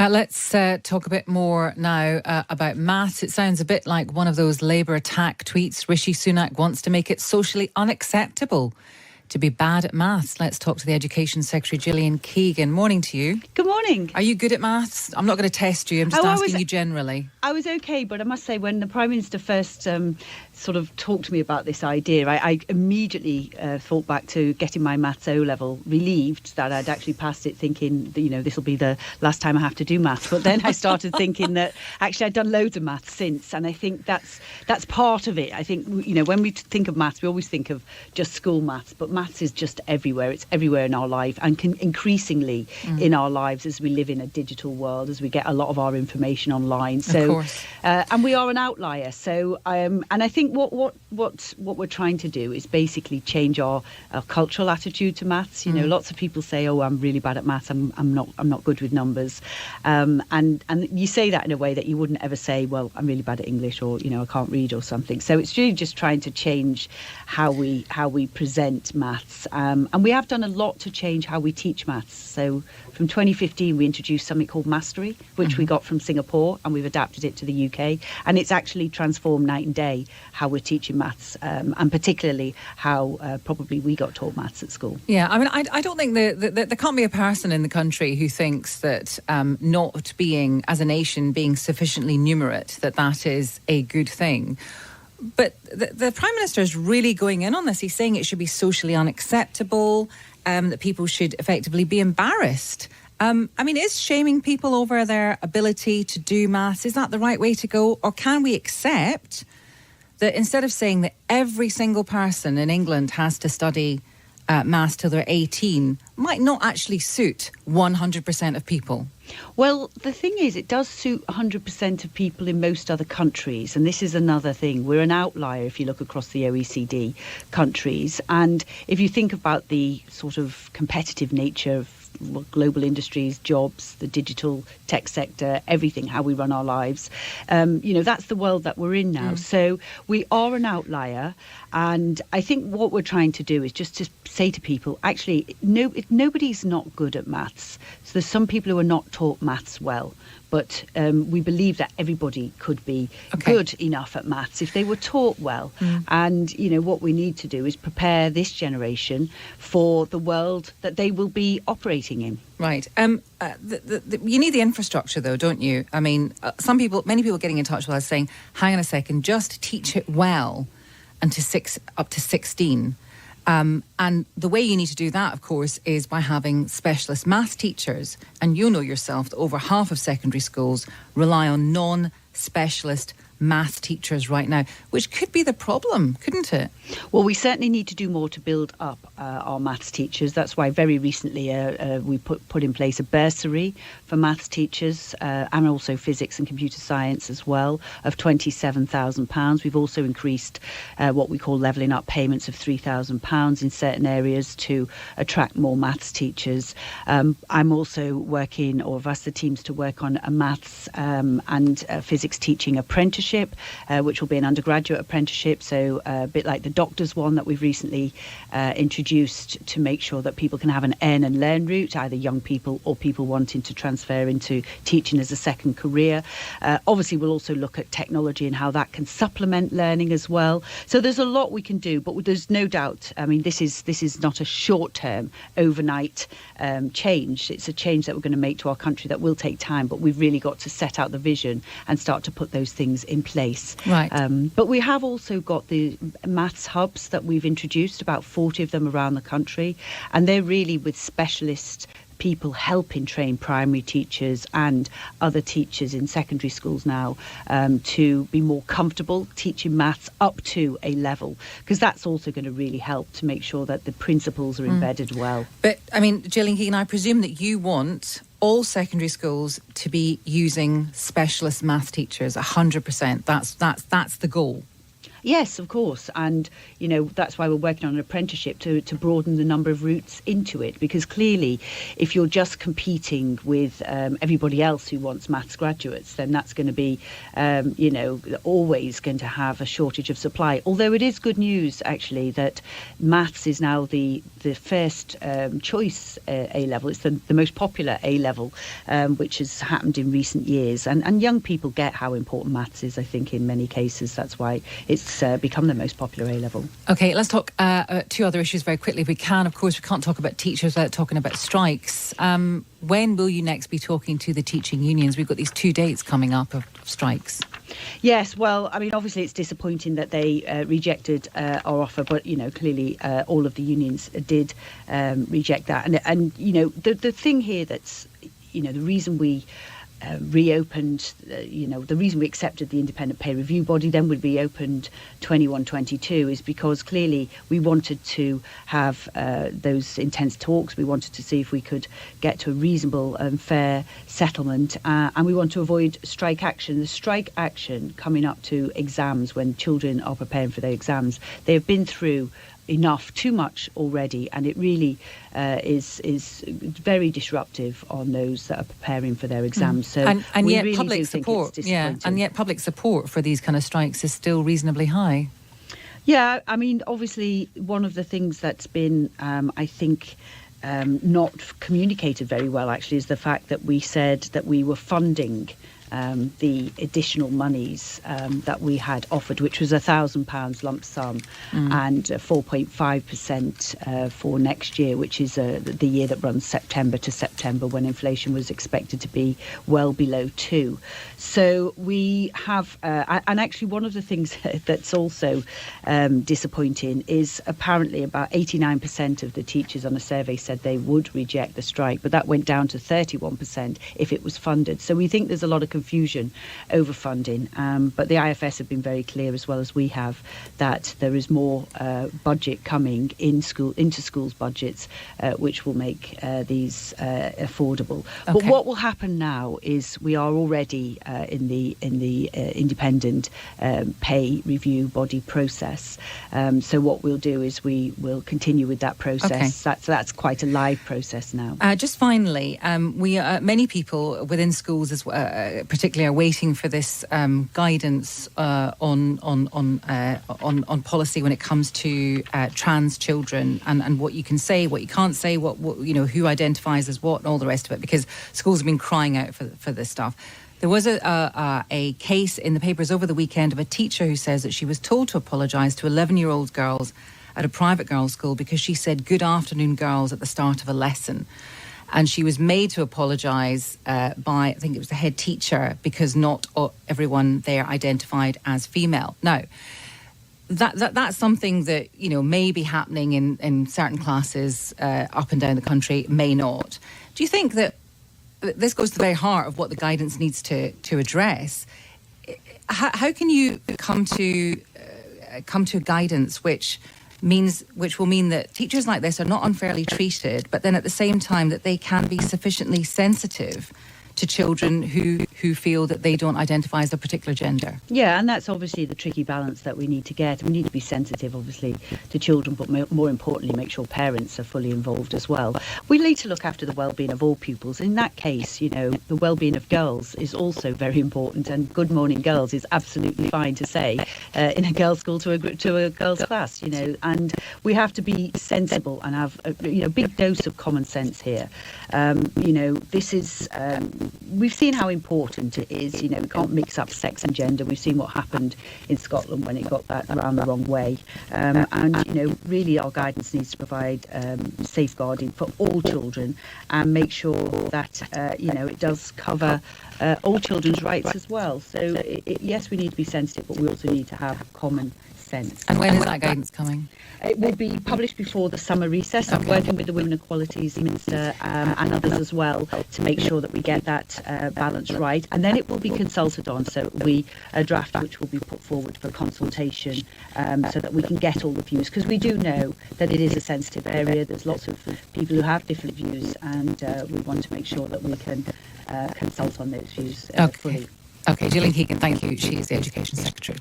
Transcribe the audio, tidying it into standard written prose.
Let's talk a bit more now about maths. It sounds a bit like one of those Labour attack tweets. Rishi Sunak wants to make it socially unacceptable to be bad at maths. Let's talk to the Education Secretary, Gillian Keegan. Morning to you. Good morning. Are you good at maths? I'm not going to test you. I'm just asking you generally. I was okay, but I must say when the Prime Minister first sort of talked to me about this idea, I immediately thought back to getting my maths O-level, relieved that I'd actually passed it, thinking, this will be the last time I have to do maths. But then I started thinking that actually I'd done loads of maths since, and I think that's part of it. I think, when we think of maths, we always think of just school maths, but maths is just everywhere. It's everywhere in our life, and increasingly in our lives as we live in a digital world, as we get a lot of our information online. So, and we are an outlier. So, and I think what we're trying to do is basically change our cultural attitude to maths. Lots of people say, "Oh, I'm really bad at maths. I'm not good with numbers," and you say that in a way that you wouldn't ever say, "Well, I'm really bad at English," or I can't read or something. So it's really just trying to change how we present maths, and we have done a lot to change how we teach maths. So from 2015, we introduced something called Mastery, which we got from Singapore, and we've adapted it to the UK. And it's actually transformed night and day how we're teaching maths, and particularly how probably we got taught maths at school. Yeah, I mean, I don't think that there can't be a person in the country who thinks that not being, as a nation, being sufficiently numerate, that is a good thing. But the Prime Minister is really going in on this. He's saying it should be socially unacceptable, that people should effectively be embarrassed. Is shaming people over their ability to do maths, is that the right way to go? Or can we accept that instead of saying that every single person in England has to study maths till they're 18, might not actually suit 100% of people? Well, the thing is, it does suit 100% of people in most other countries. And this is another thing. We're an outlier if you look across the OECD countries. And if you think about the sort of competitive nature of global industries, jobs, the digital tech sector, everything, how we run our lives, that's the world that we're in now. So we are an outlier. And I think what we're trying to do is just to say to people, actually, nobody's not good at maths. So there's some people who are not taught maths well. But we believe that everybody could be good enough at maths if they were taught well. And, what we need to do is prepare this generation for the world that they will be operating in. Right. You need the infrastructure, though, don't you? I mean, many people getting in touch with us saying, hang on a second, just teach it well up to 16. And the way you need to do that, of course, is by having specialist maths teachers. And you know yourself that over half of secondary schools rely on non-specialist maths teachers right now, which could be the problem, couldn't it? Well, we certainly need to do more to build up our maths teachers. That's why very recently we put in place a bursary for maths teachers and also physics and computer science as well of £27,000. We've also increased what we call levelling up payments of £3,000 in certain areas to attract more maths teachers. I'm also working, or I've asked the teams to work on a maths and physics teaching apprenticeship, which will be an undergraduate apprenticeship, so a bit like the doctor's one that we've recently introduced, to make sure that people can have an earn and learn route, either young people or people wanting to transfer into teaching as a second career. Obviously, we'll also look at technology and how that can supplement learning as well. So there's a lot we can do, but there's no doubt, this is not a short-term, overnight change. It's a change that we're going to make to our country that will take time, but we've really got to set out the vision and start to put those things in place. Right. But we have also got the maths hubs that we've introduced, about 40 of them around the country, and they're really with specialist people helping train primary teachers and other teachers in secondary schools now to be more comfortable teaching maths up to a level, because that's also going to really help to make sure that the principles are embedded well. But, Gillian Keegan, I presume that you want all secondary schools to be using specialist maths teachers 100%. That's the goal. Yes, of course. And, that's why we're working on an apprenticeship to broaden the number of routes into it. Because clearly, if you're just competing with everybody else who wants maths graduates, then that's going to be, always going to have a shortage of supply. Although it is good news, actually, that maths is now the first choice A-level. It's the most popular A-level, which has happened in recent years. And young people get how important maths is, I think, in many cases. That's why it's become the most popular A-level. OK, let's talk two other issues very quickly. We can, of course, we can't talk about teachers without talking about strikes. When will you next be talking to the teaching unions? We've got these 2 dates coming up of strikes. Yes, well, I mean, obviously it's disappointing that they rejected our offer, but, clearly all of the unions did reject that. And the thing here that's, the reason we reopened, the reason we accepted the independent pay review body, then we reopened 21-22 is because clearly we wanted to have those intense talks. We wanted to see if we could get to a reasonable and fair settlement, and we want to avoid strike action. The strike action coming up to exams, when children are preparing for their exams, they have been through too much already, and it really is very disruptive on those that are preparing for their exams. So and yet really public support, and yet public support for these kind of strikes is still reasonably high. Yeah, I mean, obviously one of the things that's been, I think, not communicated very well actually is the fact that we said that we were funding the additional monies that we had offered, which was £1,000 lump sum and 4.5% for next year, which is the year that runs September to September, when inflation was expected to be well below 2. So we have, and actually one of the things that's also disappointing is apparently about 89% of the teachers on a survey said they would reject the strike, but that went down to 31% if it was funded. So we think there's a lot of confusion over funding, but the IFS have been very clear, as well as we have, that there is more budget coming into schools' budgets, which will make these affordable. Okay. But what will happen now is we are already in the independent pay review body process. So what we'll do is we will continue with that process. Okay. That's quite a live process now. Just finally, we many people within schools as particularly are waiting for this guidance on policy when it comes to trans children and what you can say, what you can't say, what who identifies as what, and all the rest of it, because schools have been crying out for this stuff. There was a case in the papers over the weekend of a teacher who says that she was told to apologise to 11-year-old girls at a private girls' school because she said "Good afternoon, girls" at the start of a lesson. And she was made to apologise by, I think it was the head teacher, because not everyone there identified as female. Now, that's something that, may be happening in certain classes up and down the country, may not. Do you think that this goes to the very heart of what the guidance needs to address? How can you come to guidance which will mean that teachers like this are not unfairly treated, but then at the same time that they can be sufficiently sensitive to children who feel that they don't identify as a particular gender? Yeah, and that's obviously the tricky balance that we need to get. We need to be sensitive, obviously, to children, but more importantly, make sure parents are fully involved as well. We need to look after the well-being of all pupils. In that case, the well-being of girls is also very important, and "Good morning, girls" is absolutely fine to say in a girls' school to a girls' class, and we have to be sensible and have a big dose of common sense here. This is... we've seen how important it is. We can't mix up sex and gender. We've seen what happened in Scotland when it got that around the wrong way. And really our guidance needs to provide safeguarding for all children and make sure that, it does cover all children's rights as well. So, yes, we need to be sensitive, but we also need to have common sense. And when is that guidance coming? It will be published before the summer recess. I'm working with the Women Equalities Minister and others as well to make sure that we get that balance right. And then it will be consulted on. So it will be a draft which will be put forward for consultation so that we can get all the views. Because we do know that it is a sensitive area. There's lots of people who have different views, and we want to make sure that we can consult on those views fully. Okay, Gillian Keegan, thank you. She is the Education Secretary.